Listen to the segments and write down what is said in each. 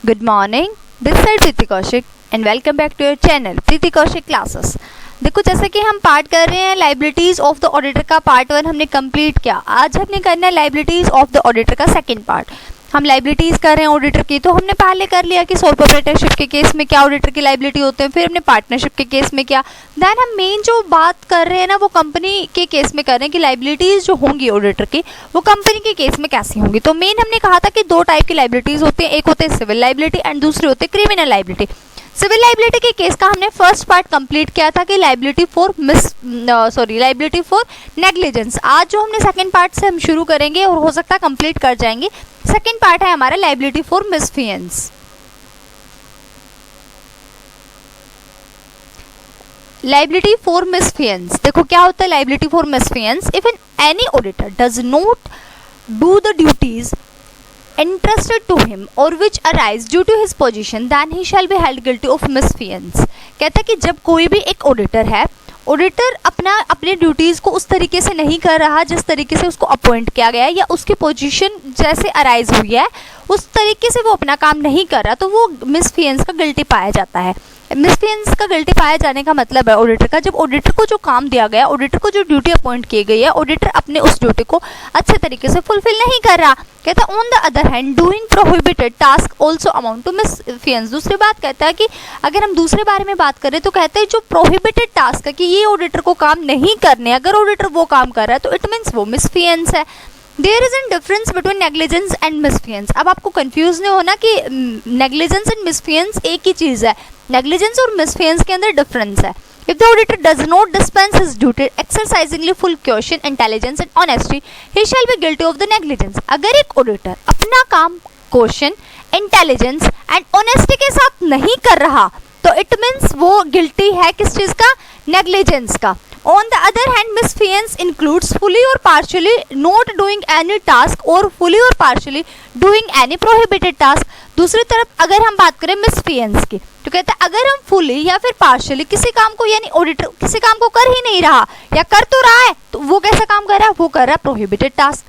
Good morning. This is Preeti Kaushik and welcome back to your channel Preeti Kaushik Classes. देखो जैसे कि हम part कर रहे हैं लाइबिलिटीज ऑफ द ऑडिटर का पार्ट 1 हमने कंप्लीट किया। आज हमने करना है लाइबिलिटीज ऑफ द ऑडिटर का सेकंड पार्ट। हम लाइबिलिटीज कर रहे हैं ऑडिटर की, तो हमने पहले कर लिया कि सोल प्रोप्राइटरशिप के केस में क्या ऑडिटर की लाइबिलिटी होते हैं, फिर हमने पार्टनरशिप के केस में क्या। देन हम मेन जो बात कर रहे हैं ना वो कंपनी के केस में कर रहे हैं कि लाइबिलिटीज जो होंगी ऑडिटर की वो कंपनी के केस में कैसी होंगी। तो मेन हमने कहा था कि दो टाइप की लाइबिलिटीज होती है, एक होते हैं सिविल लाइबिलिटी एंड दूसरी होती है क्रिमिनल लाइबिलिटी। सिविल लाइबिलिटी के केस का हमने फर्स्ट पार्ट कंप्लीट किया था कि लाइबिलिटी फॉर नेग्लिजेंस। आज जो हमने सेकंड पार्ट से हम शुरू करेंगे और हो सकता है कंप्लीट कर जाएंगे। सेकंड पार्ट है हमारा liability for misfeasance. Liability for misfeasance, देखो क्या होता है liability for misfeasance. If any auditor does not do the duties entrusted to him or which arise due to his position, then he shall be held guilty of misfeasance। कहता है कि जब कोई भी एक ऑडिटर है, ऑडिटर अपने duties को उस तरीके से नहीं कर रहा जिस तरीके से उसको अपॉइंट किया गया है या उसकी पोजीशन जैसे अराइज हुई है उस तरीके से वो अपना काम नहीं कर रहा, तो वो मिसफियंस का गिल्टी पाया जाता है। मिसफियंस का गिल्टी पाया जाने का मतलब है ऑडिटर का, जब ऑडिटर को जो काम दिया गया, ऑडिटर को जो ड्यूटी अपॉइंट की गई है, ऑडिटर अपने उस ड्यूटी को अच्छे तरीके से फुलफिल नहीं कर रहा। कहता है on the other hand doing prohibited task also amount to misfeasance. दूसरी बात कहता है कि अगर हम दूसरे बारे में बात करें तो कहते हैं जो प्रोहिबिटेड टास्क है कि ये ऑडिटर को काम नहीं करने, अगर ऑडिटर वो काम कर रहा है तो इट मीन्स वो मिसफियंस है। There is an difference between negligence and misfeasance. अब आपको कंफ्यूज नहीं होना कि नेग्लिजेंस एंड मिसफियंस एक ही चीज़ है, नेग्लिजेंस और मिसफियंस के अंदर डिफरेंस है। If the auditor does not dispense his duty exercisingly full caution, intelligence and honesty, he shall be guilty of the negligence। अगर एक ऑडिटर अपना काम caution, intelligence and honesty के साथ नहीं कर रहा तो it means वो गिल्टी है किस चीज़ का, नेग्लिजेंस का। On the other hand, misfeasance includes fully or partially not doing any task or fully or partially doing any prohibited task। दूसरी तरफ अगर हम बात करें मिसफियंस की तो कहता है अगर हम फुली या फिर पार्शियली किसी काम को, यानी ऑडिटर किसी काम को कर ही नहीं रहा या कर तो रहा है तो वो कैसा काम कर रहा है, वो कर रहा है प्रोहिबिटेड टास्क।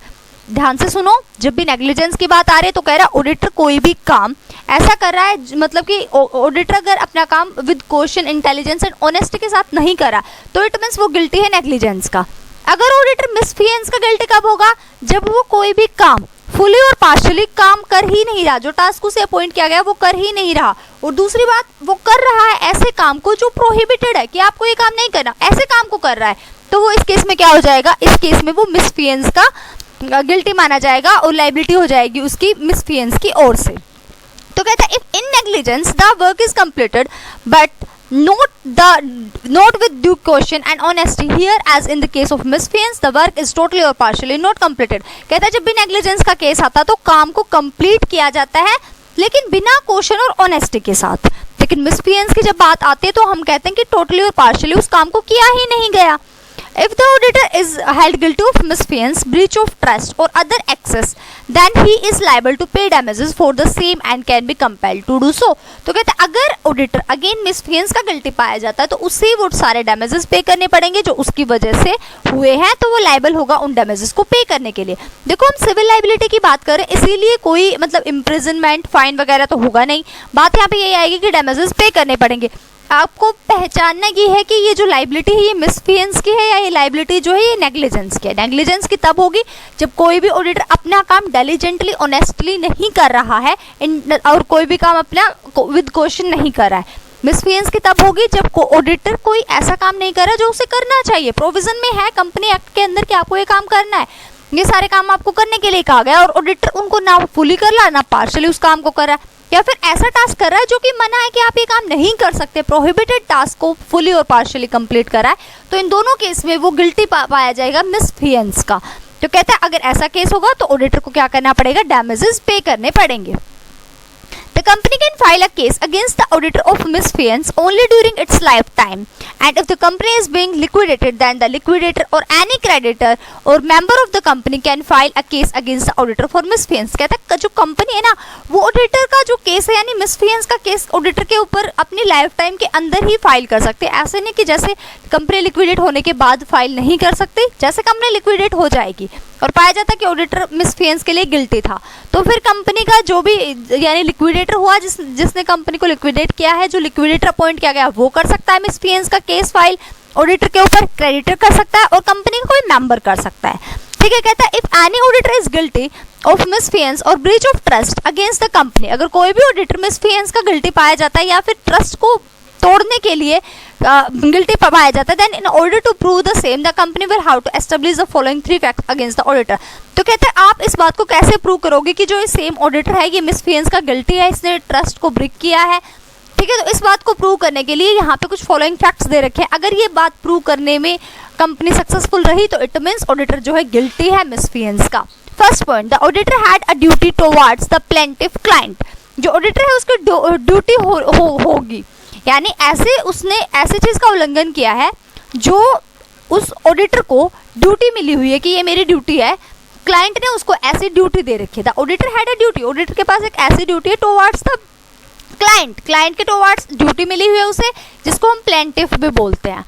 ध्यान से सुनो, जब भी नेग्लिजेंस की बात आ रही है तो कह रहा है ऑडिटर कोई भी काम ऐसा कर रहा है, मतलब कि ऑडिटर अगर अपना काम with question, intelligence and honesty के साथ नहीं करा तो इट मीन्स वो गिल्टी है नेग्लिजेंस का। अगर ऑडिटर मिसफियंस का गिल्टी कब होगा, जब वो कोई भी काम फुली और पार्शियली काम कर ही नहीं रहा, जो टास्क उसे अपॉइंट किया गया वो कर ही नहीं रहा, और दूसरी बात वो कर रहा है ऐसे काम को जो प्रोहिबिटेड है कि आपको ये काम नहीं करना, ऐसे काम को कर रहा है, तो वो इस केस में क्या हो जाएगा, इस केस में वो मिसफियंस का गिल्टी माना जाएगा और लाइबिलिटी हो जाएगी उसकी मिसफियंस की ओर से। तो कहता है if in negligence the work is completed but not with due caution and honesty, here as in the case of misfeasance the work is totally or partially not completed। कहता है जब भी नेग्लिजेंस का केस आता तो काम को complete किया जाता है लेकिन बिना क्वेश्चन और ऑनेस्टी के साथ, लेकिन मिसफियंस की जब बात आती है तो हम कहते हैं कि टोटली और पार्शियली उस काम को किया ही नहीं गया। If the auditor is held guilty of misfeasance, breach of trust or other excess, then he is liable to pay damages for the same and can be compelled to do so। तो कहते हैं अगर auditor again मिसफियंस का guilty पाया जाता है तो उससे वो सारे डैमेजेस पे करने पड़ेंगे जो उसकी वजह से हुए हैं, तो वो लाइबल होगा उन डैमेजेस को पे करने के लिए। देखो हम सिविल लाइबिलिटी की बात करें इसीलिए कोई मतलब इम्प्रिजनमेंट, फाइन वगैरह तो होगा नहीं, बात यहाँ पे यही आएगी कि डैमेजेस पे करने पड़ेंगे। आपको पहचानना ये है कि ये जो लाइबिलिटी है ये मिसफियंस की है या ये लाइबिलिटी जो है ये नेग्लिजेंस की है। नेग्लिजेंस की तब होगी जब कोई भी ऑडिटर अपना काम डिलिजेंटली, ऑनेस्टली नहीं कर रहा है और कोई भी काम अपना विद क्वेश्चन नहीं कर रहा है। मिसफियंस की तब होगी जब ऑडिटर कोई ऐसा काम नहीं कर रहा जो उसे करना चाहिए, प्रोविजन में है कंपनी एक्ट के अंदर कि आपको ये काम करना है, ये सारे काम आपको करने के लिए कहा गया और ऑडिटर उनको ना फुली कर रहा ना पार्शियली उस काम को कर रहा है, या फिर ऐसा टास्क कर रहा है जो कि मना है कि आप ये काम नहीं कर सकते, प्रोहिबिटेड टास्क को फुली और पार्शियली कंप्लीट कर रहा है, तो इन दोनों केस में वो गिल्टी पाया जाएगा मिसफियंस का। तो कहता है अगर ऐसा केस होगा तो ऑडिटर को क्या करना पड़ेगा, डैमेजेस पे करने पड़ेंगे। The company can file a case against the auditor of misfeasance only during its lifetime, and if the company is being liquidated, then the liquidator or any creditor or member of the company can file a case against the auditor for misfeasance। कहता है जो company है ना वो auditor का जो case है यानी मिसफियंस का केस ऑडिटर के ऊपर अपनी लाइफ टाइम के अंदर ही फाइल कर सकते हैं। ऐसे नहीं कि जैसे कंपनी लिक्विडेट होने के बाद फाइल नहीं कर सकते। जैसे कंपनी लिक्विडेट हो जाएगी और पाया जाता कि ऑडिटर मिसफियंस के लिए गिल्टी था, तो फिर कंपनी का जो भी यानी लिक्विडेटर हुआ जिसने कंपनी को लिक्विडेट किया है, जो लिक्विडेटर अपॉइंट किया गया वो कर सकता है मिसफियंस का केस फाइल ऑडिटर के ऊपर, क्रेडिटर कर सकता है और कंपनी का कोई मेंबर कर सकता है। ठीक है, कहता है if any auditor is guilty of misfeasance और breach of trust against the company, अगर कोई भी ऑडिटर मिसफियंस का गिल्टी पाया जाता है या फिर ट्रस्ट को तोड़ने के लिए गिल्टी पाया जाता है, then in order to prove the same the company will have to establish the following 3 facts against the auditor. तो कहते हैं आप इस बात को कैसे प्रूव करोगे कि जो ये सेम ऑडिटर है ये मिसफियंस का गिल्टी है, इसने ट्रस्ट को ब्रेक किया है। ठीक है, तो इस बात को प्रूव करने के लिए यहाँ पे कुछ फॉलोइंग फैक्ट्स दे रखे हैं। अगर ये बात प्रूव करने में कंपनी सक्सेसफुल रही तो इट मींस ऑडिटर जो है गिल्टी है मिसफियंस का। First point, the auditor had a duty towards the plaintiff client. जो ऑडिटर है उसकी ड्यूटी होगी, यानी उसने ऐसे चीज का उल्लंघन किया है जो उस ऑडिटर को ड्यूटी मिली हुई है कि ये मेरी ड्यूटी है, क्लाइंट ने उसको ऐसी ड्यूटी दे रखी है। The auditor had a duty, auditor के पास एक ऐसी ड्यूटी है टुवर्ड्स द क्लाइंट के टुवर्ड्स ड्यूटी मिली हुई है उसे, जिसको हम प्लेंटिफ भी बोलते हैं।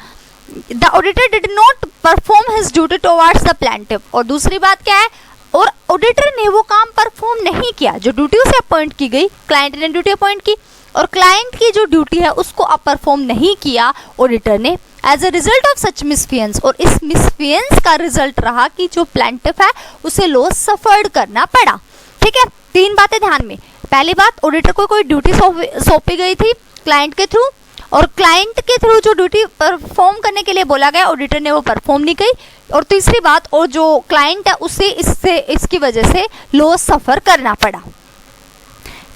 The auditor did not perform his duty towards the plaintiff. और दूसरी बात क्या है, और ऑडिटर ने वो काम परफॉर्म नहीं किया जो ड्यूटी उसे अपॉइंट की गई, क्लाइंट ने ड्यूटी अपॉइंट की और क्लाइंट की जो ड्यूटी है उसको अब परफॉर्म नहीं किया ऑडिटर ने। As a result of such misfeasance, और इस मिसफियंस का रिजल्ट रहा कि जो प्लेंटिफ है उसे लॉस सफर्ड करना पड़ा। ठीक है, 3 बातें ध्यान में। पहली बात, ऑडिटर को कोई ड्यूटी सौंपी गई थी क्लाइंट के थ्रू, और क्लाइंट के थ्रू जो ड्यूटी परफॉर्म करने के लिए बोला गया ऑडिटर ने वो परफॉर्म नहीं की। और तीसरी बात, और जो क्लाइंट है उसे इसकी वजह से लॉस सफर करना पड़ा।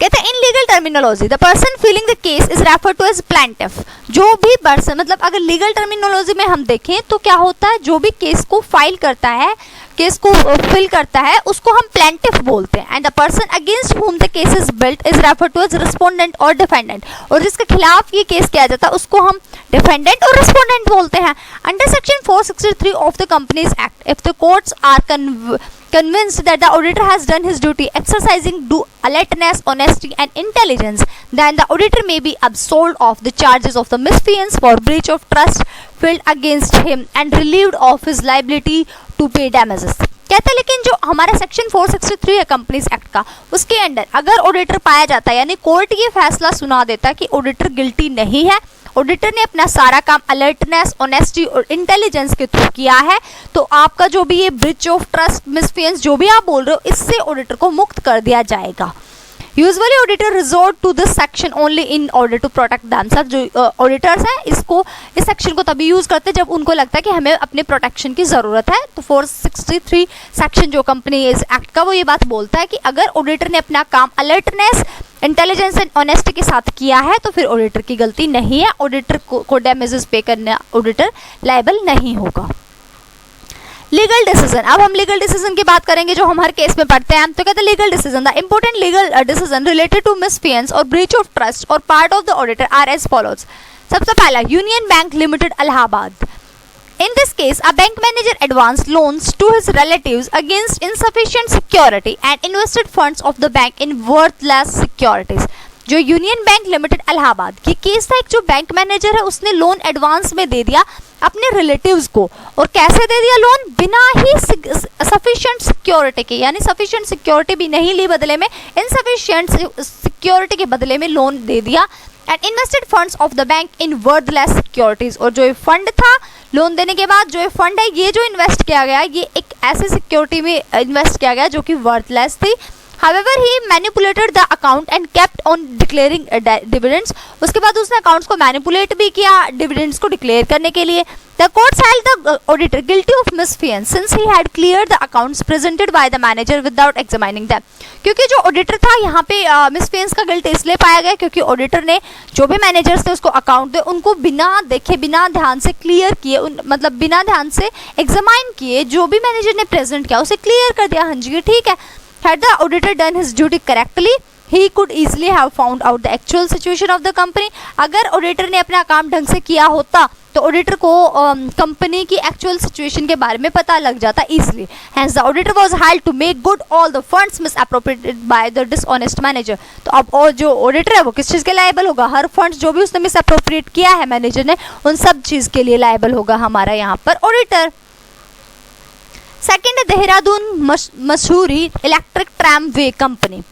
कहते हैं in legal terminology the person filing the case is referred to as plaintiff. जो भी पर्सन, मतलब अगर लीगल टर्मिनोलॉजी में हम देखें तो क्या होता है, जो भी केस को फाइल करता है, केस को फिल करता है, उसको हम प्लेंटिफ बोलते हैं। And the person against whom the case is built is referred to as respondent और डिफेंडेंट। और जिसके खिलाफ ये केस किया जाता है उसको हम डिफेंडेंट और रिस्पोंडेंट बोलते हैं। Under section 463 of the companies act, if the courts are convinced that the auditor has done his duty exercising due alertness, honesty and intelligence, then the auditor may be absolved of the charges of the misfeasance for breach of trust filed against him and relieved of his liability to pay damages। कहते हैं लेकिन जो हमारा section 463 है companies act का, उसके under अगर auditor पाया जाता है, यानी कोर्ट ये फैसला सुना देता है कि ऑडिटर गिल्टी नहीं है, ऑडिटर ने अपना सारा काम अलर्टनेस, ऑनेस्टी और इंटेलिजेंस के थ्रू किया है, तो आपका जो भी ये ब्रीच ऑफ ट्रस्ट मिसफियंस जो भी आप बोल रहे हो, इससे ऑडिटर को मुक्त कर दिया जाएगा। Usually auditor resort to this section only in order to protect themselves. जो ऑडिटर्स हैं इस सेक्शन को तभी यूज करते हैं जब उनको लगता है कि हमें अपने प्रोटेक्शन की जरूरत है। तो 463 सेक्शन जो कंपनीज एक्ट का वो ये बात बोलता है कि अगर ऑडिटर ने अपना काम अलर्टनेस, इंटेलिजेंस एंड ऑनेस्टी के साथ किया है तो फिर ऑडिटर की गलती नहीं है, ऑडिटर को डैमेजेस पे करना ऑडिटर लायबल नहीं होगा। लीगल डिसीजन, अब हम लीगल डिसीजन की बात करेंगे जो हम हर केस में पढ़ते हैं। तो कहते हैं legal decision, the important legal decision related to misfeasance और ब्रीच ऑफ ट्रस्ट और part of the auditor are as follows. सबसे पहला, Union Bank Limited Allahabad. In this case, a bank manager advanced loans to his relatives against insufficient security and invested funds of the bank in worthless securities। जो union Bank Limited Allahabad की case था, एक जो bank manager है उसने loan advance में दे दिया अपने रिलेटिव्स को, और कैसे दे दिया लोन, बिना ही सफिशिएंट सिक्योरिटी के, यानी सफिशिएंट सिक्योरिटी भी नहीं ली बदले में, इनसफिशिएंट सिक्योरिटी के बदले में लोन दे दिया। And invested funds of the bank in worthless securities, और जो ये फंड था लोन देने के बाद, जो ये फंड है ये जो इन्वेस्ट किया गया ये एक ऐसी सिक्योरिटी में इन्वेस्ट किया गया जो कि वर्थलेस थी। However, he manipulated the account and kept on declaring dividends। उसके बाद उसने अकाउंट्स को मैनिपुलेट भी किया डिविडेंड्स को डिक्लेयर करने के लिए। The courts held the auditor guilty of misfeasance since he had cleared the accounts presented by the manager without examining them। क्योंकि जो ऑडिटर था यहाँ पे मिसफियंस का गिल्ट इसलिए पाया गया क्योंकि ऑडिटर ने जो भी मैनेजर्स थे उसको अकाउंट दे उनको बिना देखे, बिना ध्यान से क्लियर किए, मतलब बिना ध्यान से एग्जामाइन किए जो भी मैनेजर ने प्रेजेंट किया उसे क्लियर कर दिया। हाँ जी, ये ठीक है। Had the auditor done his duty correctly, he could easily have found out the actual situation of the company। अगर ऑडिटर ने अपना काम ढंग से किया होता तो तो ऑडिटर को कंपनी की एक्चुअल सिचुएशन के बारे में पता लग जाता easily. Hence the auditor was hired to make good all the funds misappropriated by the dishonest manager. तो अब और जो ऑडिटर है वो किस चीज़ के लायबल होगा? हर फंड्स जो भी उसने मिसअप्रोप्रिएट किया है मैनेजर ने, उन सब चीज़ के लिए लायबल होगा हमारा यहाँ पर auditor. Second, Dehradun Mussoorie electric tramway company.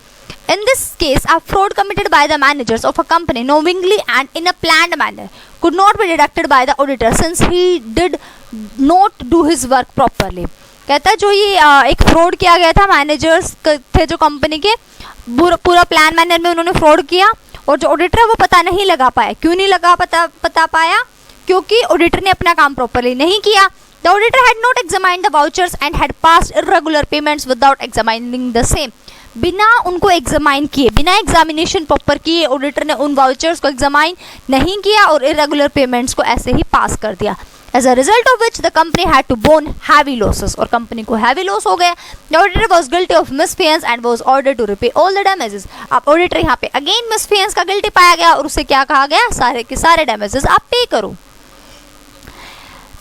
In this case, a fraud committed by the managers of a company knowingly and in a planned manner could not be deducted by the auditor since he did not do his work properly. कहता है जो ये एक fraud किया गया था, managers थे जो कंपनी के, पूरा प्लान मैनर में उन्होंने फ्रॉड किया और जो ऑडिटर है वो पता नहीं लगा पाया। क्यों नहीं लगा पता पाया? क्योंकि ऑडिटर ने अपना काम प्रॉपरली नहीं किया। The auditor had not examined the vouchers and had passed irregular payments without examining the same. बिना उनको एग्जामाइन किए, बिना एग्जामिनेशन प्रॉपर किए ऑडिटर ने उन वाउचर्स को एग्जामाइन नहीं किया और इरेगुलर पेमेंट्स को ऐसे ही पास कर दिया। As a result of which the company had to borne heavy losses, और कंपनी को हैवी लॉस हो गया। The auditor was guilty of misfeasance and was ordered to repay all the damages. अब ऑडिटर यहाँ पे अगेन मिसफेयर्स का guilty पाया गया और उसे क्या कहा गया? सारे के सारे डैमेजेस आप पे करो।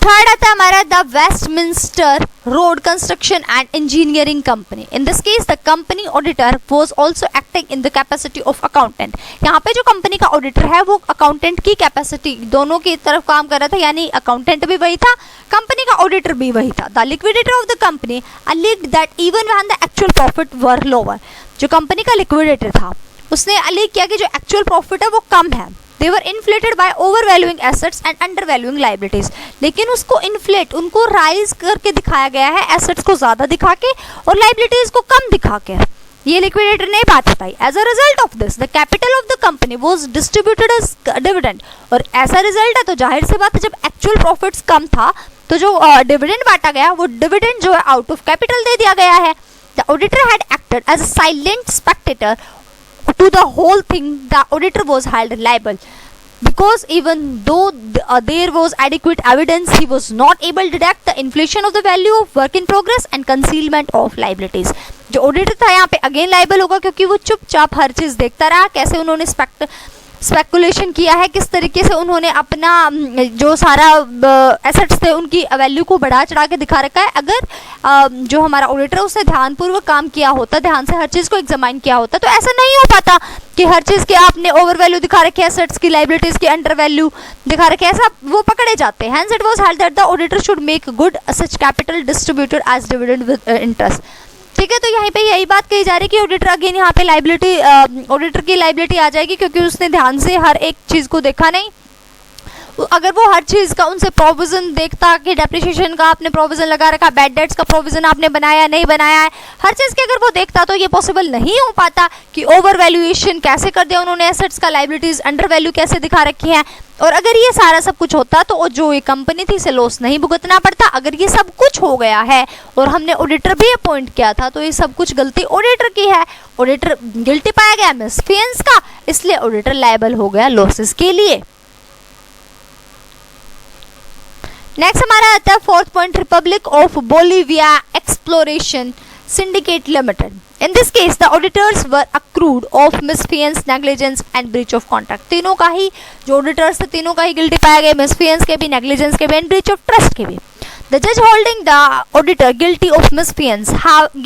थर्ड आता है हमारा the Westminster road construction and engineering company. In this case the company auditor was also acting in the capacity of accountant. यहाँ पे जो कंपनी का ऑडिटर है वो अकाउंटेंट की कैपेसिटी दोनों की तरफ काम कर रहा था, यानी अकाउंटेंट भी वही था, कंपनी का ऑडिटर भी वही था। The liquidator of the company alleged that even when the actual profit were lower, जो कंपनी का लिक्विडेटर था उसने अलीग किया कि जो एक्चुअल प्रॉफिट है वो कम है। They were inflated by overvaluing assets and undervaluing liabilities. लेकिन उसको इन्फ्लेट, उनको राइज करके दिखाया गया है, एसेट्स को ज़्यादा दिखा के और लाइबिलिटीज़ को कम दिखा के। ये लिक्विडेटर ने बात बताई। As a result of this, the capital of the company was distributed as dividend. और ऐसा रिजल्ट है तो जाहिर सी बात है जब एक्चुअल प्रॉफिट्स कम था तो जो डिविडेंड बांटा गया वो डिविडेंड जो है आउट ऑफ कैपिटल दे दिया गया है। The auditor had acted as a silent spectator to the whole thing. The auditor was held liable because even though there was adequate evidence, he was not able to deduct the inflation of the value of work in progress and concealment of liabilities. जो auditor था यहाँ पे again liable होगा क्योंकि वो चुपचाप हर चीज़ देखता रहा, कैसे उन्होंने स्पेकुलेशन किया है, किस तरीके से उन्होंने अपना जो सारा एसेट्स थे उनकी वैल्यू को बढ़ा चढ़ा के दिखा रखा है। अगर जो हमारा ऑडिटर उसने ध्यानपूर्वक काम किया होता, ध्यान से हर चीज़ को एग्जामाइन किया होता तो ऐसा नहीं हो पाता कि हर चीज़ के आपने ओवर वैल्यू दिखा रखे, एसेट्स की लाइबिलिटीज़ की अंडर वैल्यू दिखा रखे, ऐसा वो पकड़े जाते हैं। Hence it was held that the auditor should make good such capital distributed as dividend with interest. ठीक है, तो यहीं पे यही बात कही जा रही है कि ऑडिटर अगेन यहाँ पे लाइबिलिटी, ऑडिटर की लाइबिलिटी आ जाएगी क्योंकि उसने ध्यान से हर एक चीज़ को देखा नहीं। अगर वो हर चीज़ का उनसे प्रोविज़न देखता कि डेप्रिसिएशन का आपने प्रोविज़न लगा रखा, बैड डेट्स का प्रोविज़न आपने बनाया नहीं बनाया है, हर चीज़ के अगर वो देखता तो ये पॉसिबल नहीं हो पाता कि ओवर वैल्यूएशन कैसे कर दिया उन्होंने एसेट्स का, लाइबिलिटीज़ अंडर वैल्यू कैसे दिखा रखी है। और अगर ये सारा सब कुछ होता तो जो ये कंपनी थी इसे लॉस नहीं भुगतना पड़ता। अगर ये सब कुछ हो गया है और हमने ऑडिटर भी अपॉइंट किया था तो ये सब कुछ गलती ऑडिटर की है। ऑडिटर गिल्टी पाया गया मिसफेयर्स का, इसलिए ऑडिटर लायबल हो गया लॉसेस के लिए। नेक्स्ट हमारा आता है fourth point, Republic of Bolivia exploration syndicate limited. In this case, the auditors were accrued of misfeasance, negligence and breach of contract. तीनों का ही जो auditors थे तीनों का ही guilty पाया गया, misfeasance के भी, negligence के भी and breach of trust के भी। The judge holding the auditor guilty of misfeasance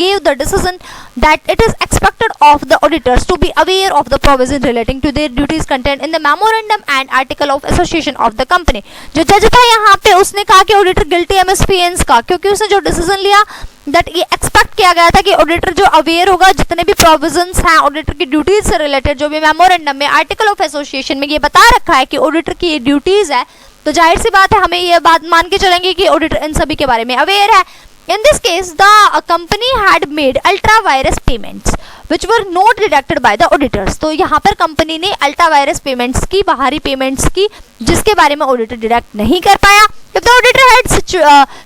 gave the decision that it is expected of the auditors to be aware of the provision relating to their duties contained in the memorandum and article of association of the company. जो जज था यहाँ पे उसने कहा कि auditor guilty है मिसफेयर्स का, क्योंकि उसने जो डिसीजन लिया दैट ये एक्सपेक्ट किया गया था कि ऑडिटर जो अवेयर होगा जितने भी प्रोविजंस हैं ऑडिटर की ड्यूटीज से रिलेटेड, जो भी मेमोरेंडम में आर्टिकल ऑफ एसोसिएशन में ये बता रखा है कि ऑडिटर की ये ड्यूटीज है, तो जाहिर सी बात है हमें ये बात मान के चलेंगे कि ऑडिटर इन सभी के बारे में अवेयर है। In this case, the company had made ultra virus payments which were not deducted by the auditors. तो यहाँ पर कंपनी ने अल्ट्रा वायरस पेमेंट्स की, बाहरी पेमेंट्स की, जिसके बारे में ऑडिटर डिडक्ट नहीं कर पाया। If the auditor had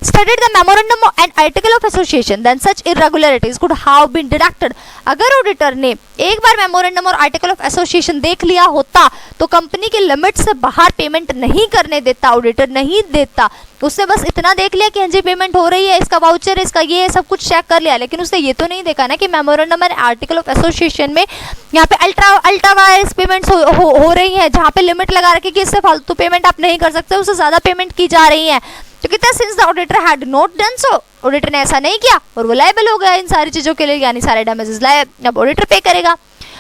studied the memorandum and article of association, then such irregularities could have been deducted. अगर ऑडिटर ने एक बार मेमोरेंडम और आर्टिकल ऑफ एसोसिएशन देख लिया होता तो कंपनी के लिमिट से बाहर पेमेंट नहीं करने देता, ऑडिटर नहीं देता। उसने बस इतना देख लिया कि हाँ जी पेमेंट हो रही है, इसका वाउचर, इसका ये सब कुछ चेक कर लिया, लेकिन उसने ये तो नहीं देखा ना कि मेमोरेंडम और आर्टिकल आर्टिकल ऑफ एसोसिएशन में यहाँ पे अल्ट्रा वायरस पेमेंट्स हो रही है, जहाँ पे लिमिट लगा रखी कि इससे फालतू पेमेंट आप नहीं कर सकते, उससे ज्यादा पेमेंट की जा रही है। तो कहता है since the auditor had not done so, auditor ने ऐसा नहीं किया और वो लायबल हो गया इन सारी चीजों के लिए, यानी सारे डैमेजेस अब ऑडिटर पे करेगा।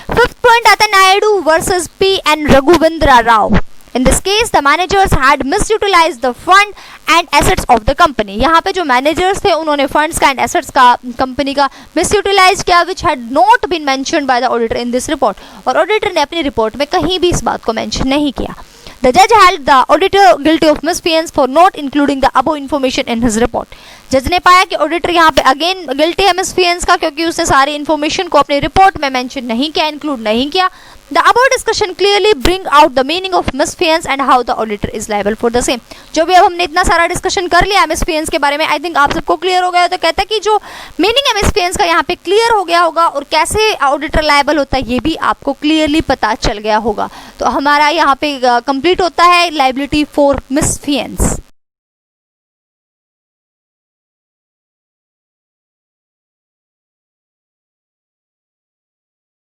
फिफ्थ पॉइंट आता है Naidu versus P N Raghuvendra Rao. In this case, the managers had misutilized the fund and assets of the company. यहाँ पे जो managers थे उन्होंने funds का and assets का कंपनी का misutilize किया, which had not been mentioned by the auditor in this report. और auditor ने अपनी रिपोर्ट में कहीं भी इस बात को mention नहीं किया। The judge held the auditor guilty of misfeasance for not including the above information in his report. जज ने पाया कि ऑडिटर यहाँ पे अगेन गिल्टी है मिसफियंस का, क्योंकि उसने सारी इन्फॉर्मेशन को अपनी रिपोर्ट में मेंशन नहीं किया, इंक्लूड नहीं किया। The above discussion clearly bring out the meaning of misfeasance and how the auditor is liable for the same. जो भी अब हमने इतना सारा डिस्कशन कर लिया मिसफियंस के बारे में, आई थिंक आप सबको क्लियर हो गया। तो कहता है कि जो मीनिंग है मिसफियंस का यहाँ पे क्लियर हो गया होगा और कैसे ऑडिटर लायबल होता है ये भी आपको क्लियरली पता चल गया होगा। तो हमारा यहाँ पे कंप्लीट होता है लाइबिलिटी फॉर मिसफियंस।